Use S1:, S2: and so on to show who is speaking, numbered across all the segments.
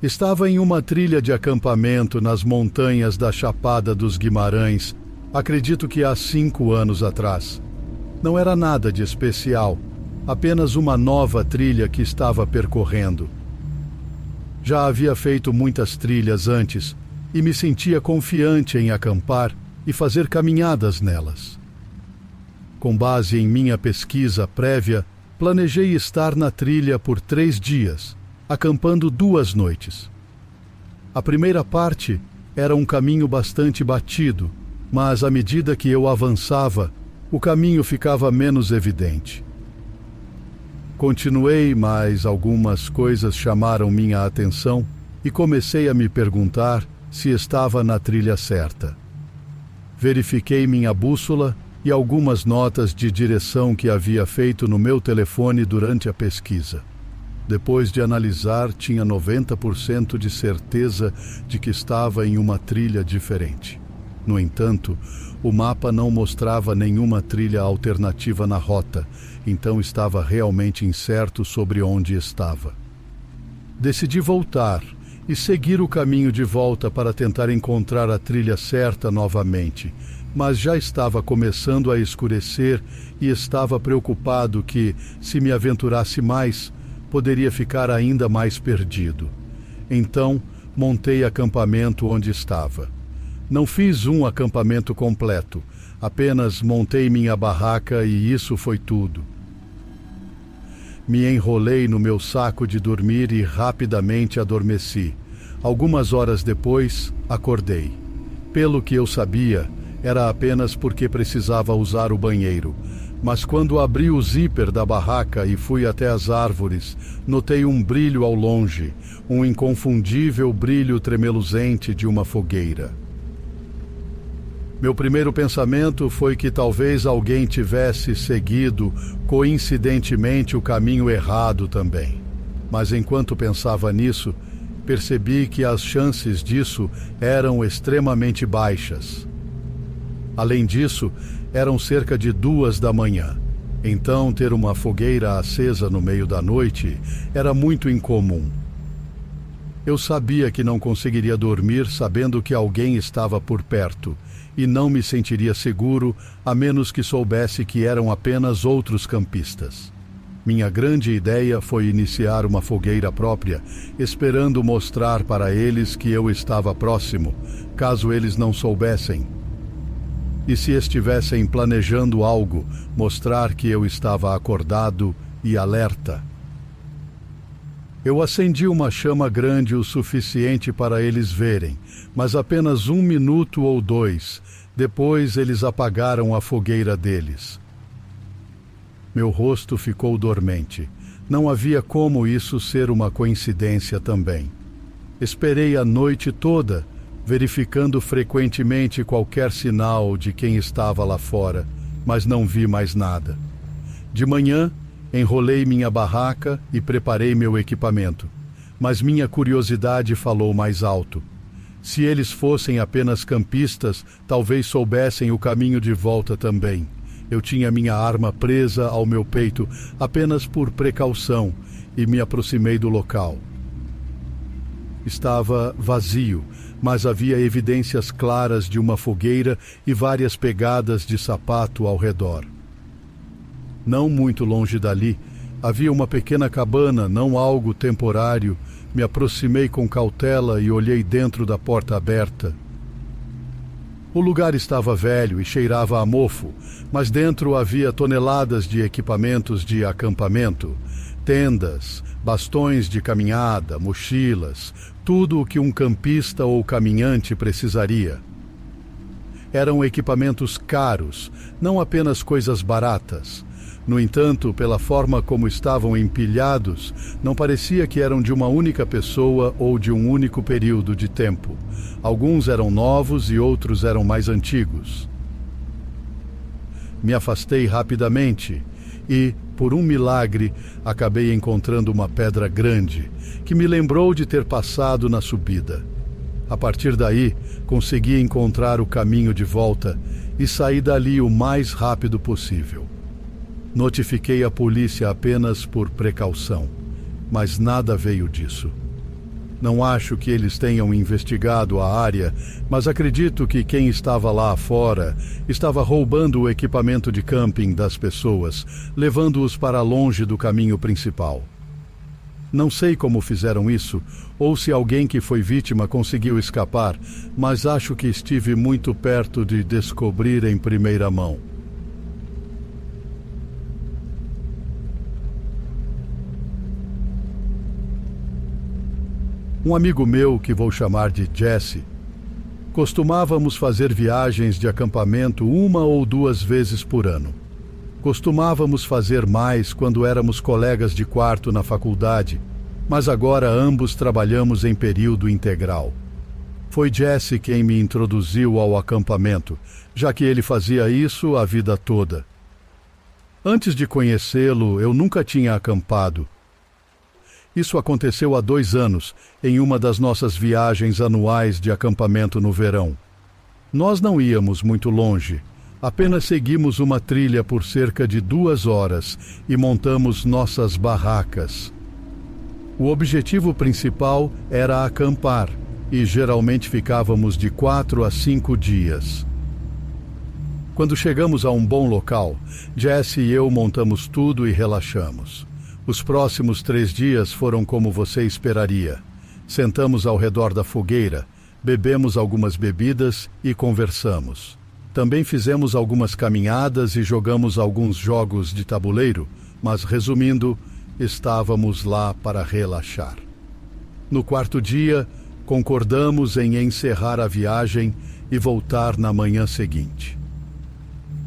S1: Estava em uma trilha de acampamento nas montanhas da Chapada dos Guimarães, acredito que há 5 anos atrás. Não era nada de especial, apenas uma nova trilha que estava percorrendo. Já havia feito muitas trilhas antes e me sentia confiante em acampar e fazer caminhadas nelas. Com base em minha pesquisa prévia, planejei estar na trilha por 3 dias, acampando 2 noites. A primeira parte era um caminho bastante batido, mas à medida que eu avançava, o caminho ficava menos evidente. Continuei, mas algumas coisas chamaram minha atenção e comecei a me perguntar se estava na trilha certa. Verifiquei minha bússola e algumas notas de direção que havia feito no meu telefone durante a pesquisa. Depois de analisar, tinha 90% de certeza de que estava em uma trilha diferente. No entanto, o mapa não mostrava nenhuma trilha alternativa na rota, então estava realmente incerto sobre onde estava. Decidi voltar e seguir o caminho de volta para tentar encontrar a trilha certa novamente, mas já estava começando a escurecer e estava preocupado que, se me aventurasse mais, poderia ficar ainda mais perdido. Então, montei acampamento onde estava. Não fiz um acampamento completo, apenas montei minha barraca e isso foi tudo. Me enrolei no meu saco de dormir e rapidamente adormeci. Algumas horas depois, acordei. Pelo que eu sabia, era apenas porque precisava usar o banheiro. Mas quando abri o zíper da barraca e fui até as árvores, notei um brilho ao longe, um inconfundível brilho tremeluzente de uma fogueira. Meu primeiro pensamento foi que talvez alguém tivesse seguido, coincidentemente, o caminho errado também. Mas enquanto pensava nisso, percebi que as chances disso eram extremamente baixas. Além disso, eram cerca de 2 da manhã. Então, ter uma fogueira acesa no meio da noite era muito incomum. Eu sabia que não conseguiria dormir sabendo que alguém estava por perto, e não me sentiria seguro a menos que soubesse que eram apenas outros campistas. Minha grande ideia foi iniciar uma fogueira própria, esperando mostrar para eles que eu estava próximo, caso eles não soubessem. E se estivessem planejando algo, mostrar que eu estava acordado e alerta. Eu acendi uma chama grande o suficiente para eles verem, mas apenas 1 minuto ou 2, depois eles apagaram a fogueira deles. Meu rosto ficou dormente. Não havia como isso ser uma coincidência também. Esperei a noite toda, verificando frequentemente qualquer sinal de quem estava lá fora, mas não vi mais nada. De manhã, enrolei minha barraca e preparei meu equipamento, mas minha curiosidade falou mais alto. Se eles fossem apenas campistas, talvez soubessem o caminho de volta também. Eu tinha minha arma presa ao meu peito apenas por precaução e me aproximei do local. Estava vazio, mas havia evidências claras de uma fogueira e várias pegadas de sapato ao redor. Não muito longe dali, havia uma pequena cabana, não algo temporário. Me aproximei com cautela e olhei dentro da porta aberta. O lugar estava velho e cheirava a mofo, mas dentro havia toneladas de equipamentos de acampamento, tendas, bastões de caminhada, mochilas, tudo o que um campista ou caminhante precisaria. Eram equipamentos caros, não apenas coisas baratas. No entanto, pela forma como estavam empilhados, não parecia que eram de uma única pessoa ou de um único período de tempo. Alguns eram novos e outros eram mais antigos. Me afastei rapidamente e, por um milagre, acabei encontrando uma pedra grande, que me lembrou de ter passado na subida. A partir daí, consegui encontrar o caminho de volta e saí dali o mais rápido possível. Notifiquei a polícia apenas por precaução, mas nada veio disso. Não acho que eles tenham investigado a área, mas acredito que quem estava lá fora estava roubando o equipamento de camping das pessoas, levando-os para longe do caminho principal. Não sei como fizeram isso, ou se alguém que foi vítima conseguiu escapar, mas acho que estive muito perto de descobrir em primeira mão. Um amigo meu, que vou chamar de Jesse, costumávamos fazer viagens de acampamento 1 ou 2 vezes por ano. Costumávamos fazer mais quando éramos colegas de quarto na faculdade, mas agora ambos trabalhamos em período integral. Foi Jesse quem me introduziu ao acampamento, já que ele fazia isso a vida toda. Antes de conhecê-lo, eu nunca tinha acampado. Isso aconteceu há 2 anos, em uma das nossas viagens anuais de acampamento no verão. Nós não íamos muito longe, apenas seguimos uma trilha por cerca de 2 horas e montamos nossas barracas. O objetivo principal era acampar, e geralmente ficávamos de 4 a 5 dias. Quando chegamos a um bom local, Jesse e eu montamos tudo e relaxamos. Os próximos 3 dias foram como você esperaria. Sentamos ao redor da fogueira, bebemos algumas bebidas e conversamos. Também fizemos algumas caminhadas e jogamos alguns jogos de tabuleiro, mas, resumindo, estávamos lá para relaxar. No 4º dia, concordamos em encerrar a viagem e voltar na manhã seguinte.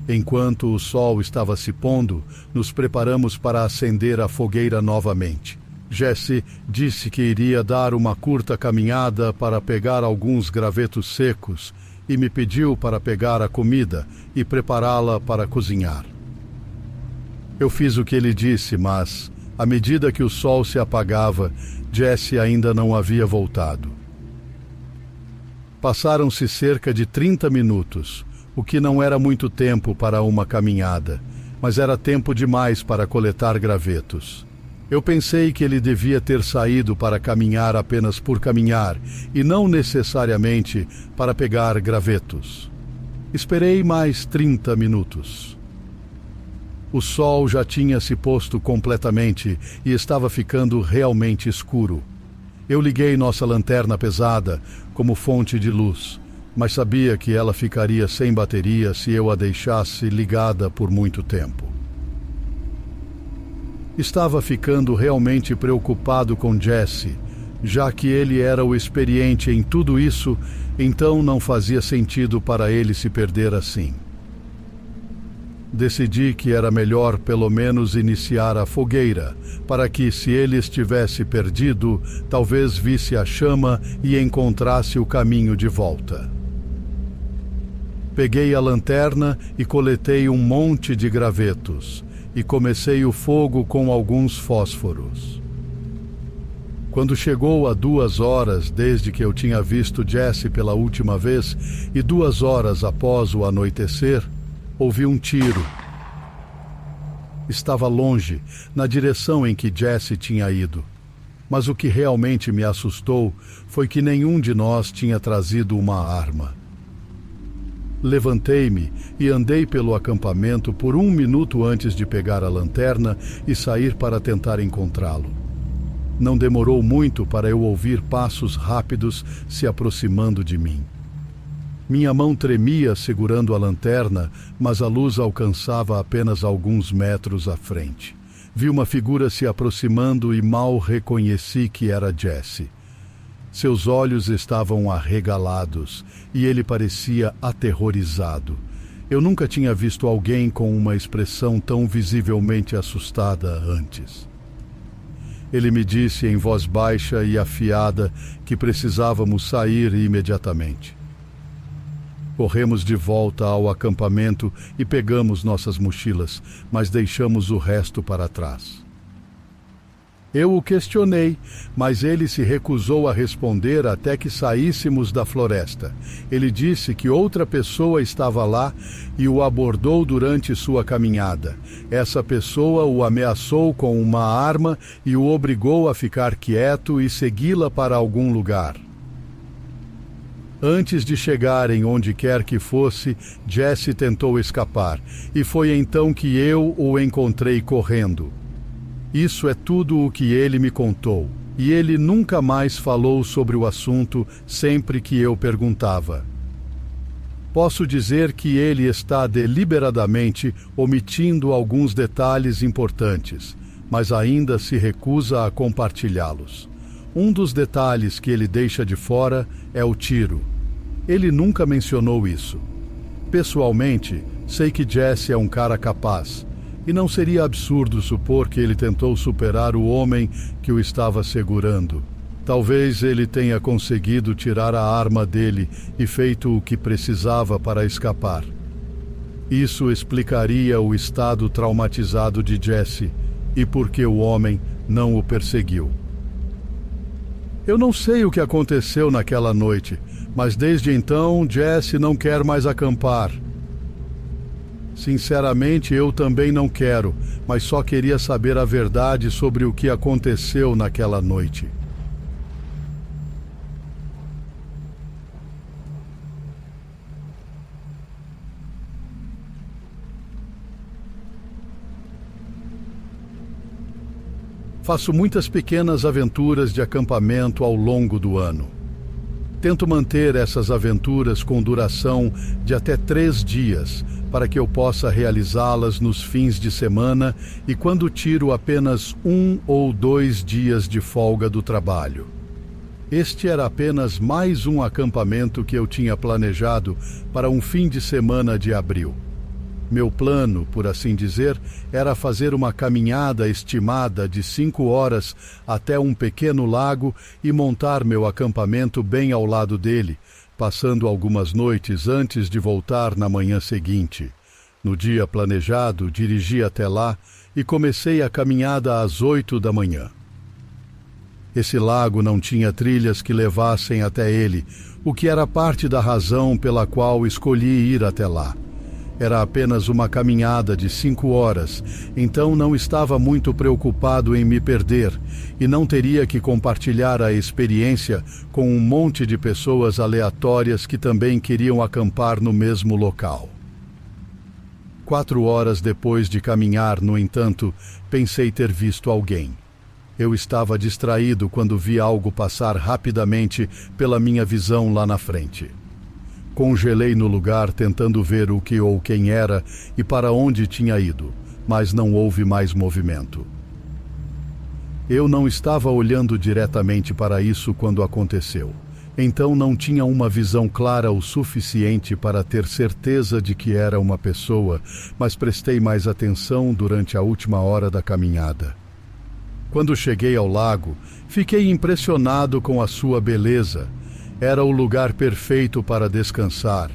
S1: Enquanto o sol estava se pondo, nos preparamos para acender a fogueira novamente. Jesse disse que iria dar uma curta caminhada para pegar alguns gravetos secos e me pediu para pegar a comida e prepará-la para cozinhar. Eu fiz o que ele disse, mas, à medida que o sol se apagava, Jesse ainda não havia voltado. Passaram-se cerca de 30 minutos, o que não era muito tempo para uma caminhada, mas era tempo demais para coletar gravetos. Eu pensei que ele devia ter saído para caminhar apenas por caminhar e não necessariamente para pegar gravetos. Esperei mais 30 minutos. O sol já tinha se posto completamente e estava ficando realmente escuro. Eu liguei nossa lanterna pesada como fonte de luz, mas sabia que ela ficaria sem bateria se eu a deixasse ligada por muito tempo. Estava ficando realmente preocupado com Jesse, já que ele era o experiente em tudo isso, então não fazia sentido para ele se perder assim. Decidi que era melhor pelo menos iniciar a fogueira, para que, se ele estivesse perdido, talvez visse a chama e encontrasse o caminho de volta. Peguei a lanterna e coletei um monte de gravetos, e comecei o fogo com alguns fósforos. Quando chegou a 2 horas desde que eu tinha visto Jesse pela última vez e 2 horas após o anoitecer, ouvi um tiro. Estava longe, na direção em que Jesse tinha ido. Mas o que realmente me assustou foi que nenhum de nós tinha trazido uma arma. Levantei-me e andei pelo acampamento por 1 minuto antes de pegar a lanterna e sair para tentar encontrá-lo. Não demorou muito para eu ouvir passos rápidos se aproximando de mim. Minha mão tremia segurando a lanterna, mas a luz alcançava apenas alguns metros à frente. Vi uma figura se aproximando e mal reconheci que era Jesse. Seus olhos estavam arregalados e ele parecia aterrorizado. Eu nunca tinha visto alguém com uma expressão tão visivelmente assustada antes. Ele me disse em voz baixa e afiada que precisávamos sair imediatamente. Corremos de volta ao acampamento e pegamos nossas mochilas, mas deixamos o resto para trás. Eu o questionei, mas ele se recusou a responder até que saíssemos da floresta. Ele disse que outra pessoa estava lá e o abordou durante sua caminhada. Essa pessoa o ameaçou com uma arma e o obrigou a ficar quieto e segui-la para algum lugar. Antes de chegarem onde quer que fosse, Jesse tentou escapar, e foi então que eu o encontrei correndo. Isso é tudo o que ele me contou, e ele nunca mais falou sobre o assunto sempre que eu perguntava. Posso dizer que ele está deliberadamente omitindo alguns detalhes importantes, mas ainda se recusa a compartilhá-los. Um dos detalhes que ele deixa de fora é o tiro. Ele nunca mencionou isso. Pessoalmente, sei que Jesse é um cara capaz, e não seria absurdo supor que ele tentou superar o homem que o estava segurando. Talvez ele tenha conseguido tirar a arma dele e feito o que precisava para escapar. Isso explicaria o estado traumatizado de Jesse e por que o homem não o perseguiu. Eu não sei o que aconteceu naquela noite, mas desde então Jesse não quer mais acampar. Sinceramente, eu também não quero, mas só queria saber a verdade sobre o que aconteceu naquela noite. Faço muitas pequenas aventuras de acampamento ao longo do ano. Tento manter essas aventuras com duração de até 3 dias, para que eu possa realizá-las nos fins de semana e quando tiro apenas 1 ou 2 dias de folga do trabalho. Este era apenas mais um acampamento que eu tinha planejado para um fim de semana de abril. Meu plano, por assim dizer, era fazer uma caminhada estimada de 5 horas até um pequeno lago e montar meu acampamento bem ao lado dele, passando algumas noites antes de voltar na manhã seguinte. No dia planejado, dirigi até lá e comecei a caminhada às 8 da manhã. Esse lago não tinha trilhas que levassem até ele, o que era parte da razão pela qual escolhi ir até lá. Era apenas uma caminhada de 5 horas, então não estava muito preocupado em me perder e não teria que compartilhar a experiência com um monte de pessoas aleatórias que também queriam acampar no mesmo local. 4 horas depois de caminhar, no entanto, pensei ter visto alguém. Eu estava distraído quando vi algo passar rapidamente pela minha visão lá na frente. Congelei no lugar tentando ver o que ou quem era e para onde tinha ido, mas não houve mais movimento. Eu não estava olhando diretamente para isso quando aconteceu, então não tinha uma visão clara o suficiente para ter certeza de que era uma pessoa, mas prestei mais atenção durante a última hora da caminhada. Quando cheguei ao lago, fiquei impressionado com a sua beleza. Era o lugar perfeito para descansar.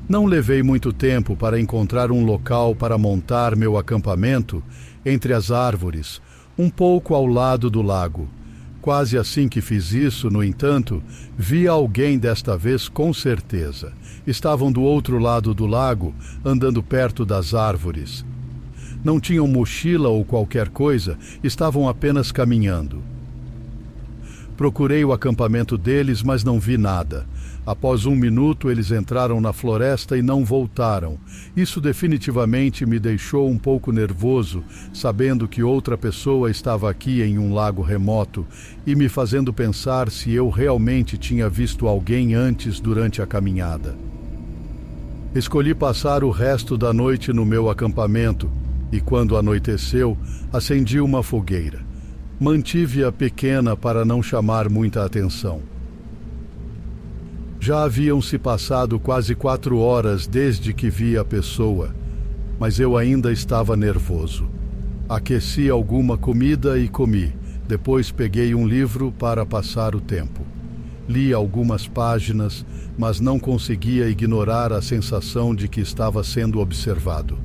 S1: Não levei muito tempo para encontrar um local para montar meu acampamento entre as árvores, um pouco ao lado do lago. Quase assim que fiz isso, no entanto, vi alguém desta vez com certeza. Estavam do outro lado do lago, andando perto das árvores. Não tinham mochila ou qualquer coisa, estavam apenas caminhando. Procurei o acampamento deles, mas não vi nada. Após 1 minuto, eles entraram na floresta e não voltaram. Isso definitivamente me deixou um pouco nervoso, sabendo que outra pessoa estava aqui em um lago remoto e me fazendo pensar se eu realmente tinha visto alguém antes durante a caminhada. Escolhi passar o resto da noite no meu acampamento e, quando anoiteceu, acendi uma fogueira. Mantive-a pequena para não chamar muita atenção. Já haviam se passado quase 4 horas desde que vi a pessoa, mas eu ainda estava nervoso. Aqueci alguma comida e comi. Depois peguei um livro para passar o tempo. Li algumas páginas, mas não conseguia ignorar a sensação de que estava sendo observado.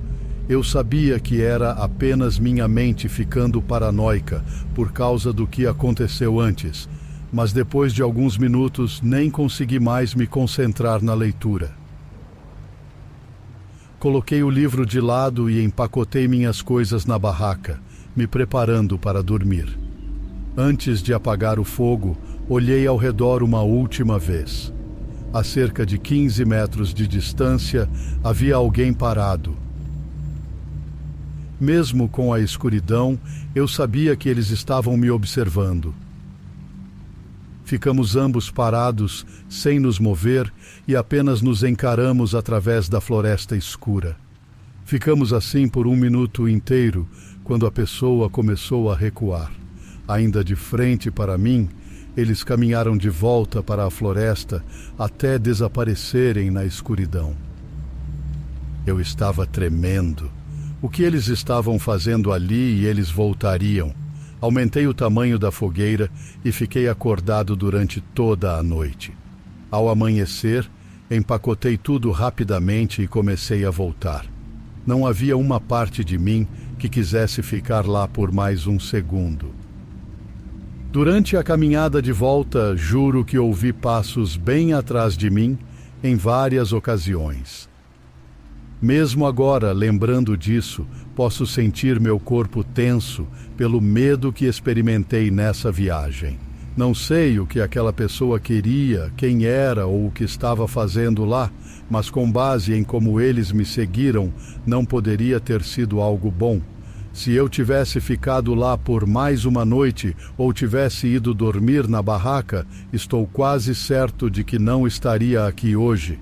S1: Eu sabia que era apenas minha mente ficando paranoica por causa do que aconteceu antes, mas depois de alguns minutos nem consegui mais me concentrar na leitura. Coloquei o livro de lado e empacotei minhas coisas na barraca, me preparando para dormir. Antes de apagar o fogo, olhei ao redor uma última vez. A cerca de 15 metros de distância, havia alguém parado. Mesmo com a escuridão, eu sabia que eles estavam me observando. Ficamos ambos parados, sem nos mover, e apenas nos encaramos através da floresta escura. Ficamos assim por 1 minuto inteiro, quando a pessoa começou a recuar. Ainda de frente para mim, eles caminharam de volta para a floresta até desaparecerem na escuridão. Eu estava tremendo. O que eles estavam fazendo ali e eles voltariam? Aumentei o tamanho da fogueira e fiquei acordado durante toda a noite. Ao amanhecer, empacotei tudo rapidamente e comecei a voltar. Não havia uma parte de mim que quisesse ficar lá por mais 1 segundo. Durante a caminhada de volta, juro que ouvi passos bem atrás de mim em várias ocasiões. Mesmo agora, lembrando disso, posso sentir meu corpo tenso pelo medo que experimentei nessa viagem. Não sei o que aquela pessoa queria, quem era ou o que estava fazendo lá, mas com base em como eles me seguiram, não poderia ter sido algo bom. Se eu tivesse ficado lá por mais uma noite ou tivesse ido dormir na barraca, estou quase certo de que não estaria aqui hoje.